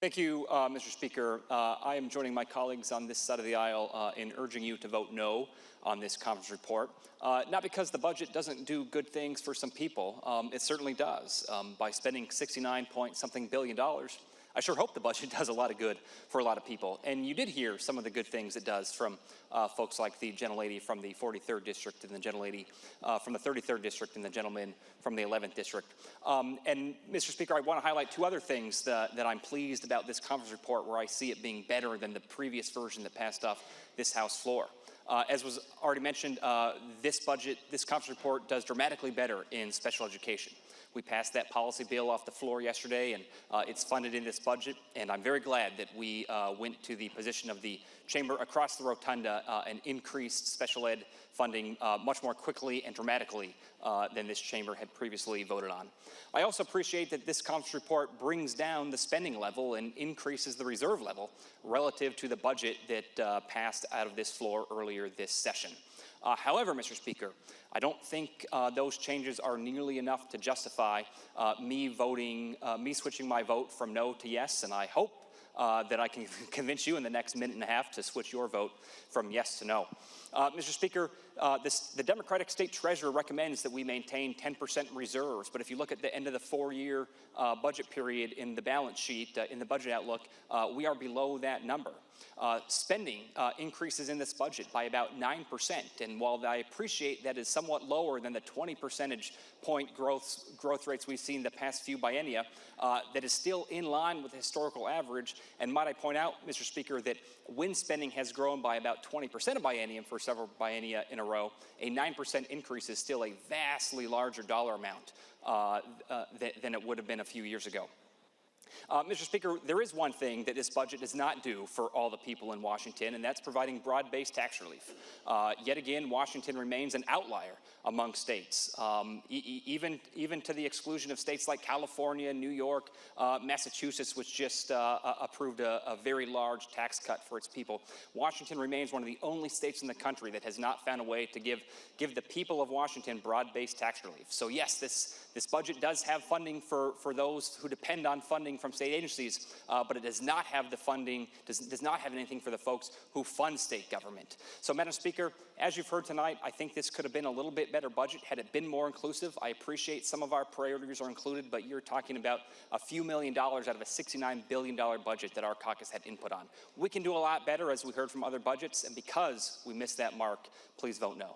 Thank you, Mr. Speaker. I am joining my colleagues on this side of the aisle in urging you to vote no on this conference report. Not because the budget doesn't do good things for some people. It certainly does. By spending 69-point-something billion dollars, I sure hope the budget does a lot of good for a lot of people. And you did hear some of the good things it does from folks like the gentlelady from the 43rd District and the gentlelady from the 33rd District and the gentleman from the 11th District. And Mr. Speaker, I want to highlight two other things that I'm pleased about this conference report where I see it being better than the previous version that passed off this House floor. As was already mentioned, this conference report does dramatically better in special education. We passed that policy bill off the floor yesterday, and it's funded in this budget. And I'm very glad that we went to the position of the chamber across the rotunda and increased special ed funding much more quickly and dramatically than this chamber had previously voted on. I also appreciate that this conference report brings down the spending level and increases the reserve level relative to the budget that passed out of this floor earlier this session. However, Mr. Speaker, I don't think those changes are nearly enough to justify me switching my vote from no to yes, and I hope that I can convince you in the next minute and a half to switch your vote from yes to no. Mr. Speaker, the Democratic State Treasurer recommends that we maintain 10% reserves, but if you look at the end of the four-year budget period in the balance sheet, in the budget outlook, we are below that number. Spending increases in this budget by about 9%, and while I appreciate that is somewhat lower than the 20 percentage point growth rates we've seen the past few biennia, that is still in line with the historical average. And might I point out, Mr. Speaker, that when spending has grown by about 20% a biennium for several biennia in a row, a 9% increase is still a vastly larger dollar amount than it would have been a few years ago. Mr. Speaker, there is one thing that this budget does not do for all the people in Washington, and that's providing broad-based tax relief. Yet again, Washington remains an outlier among states, even to the exclusion of states like California, New York, Massachusetts, which just approved a very large tax cut for its people. Washington remains one of the only states in the country that has not found a way to give the people of Washington broad-based tax relief. So yes, this budget does have funding for those who depend on funding from state agencies, but it does not have the funding, does not have anything for the folks who fund state government. So, Madam Speaker, as you've heard tonight, I think this could have been a little bit better budget had it been more inclusive. I appreciate some of our priorities are included, but you're talking about a few $1 million out of a $69 billion budget that our caucus had input on. We can do a lot better, as we heard from other budgets, and because we missed that mark, please vote no.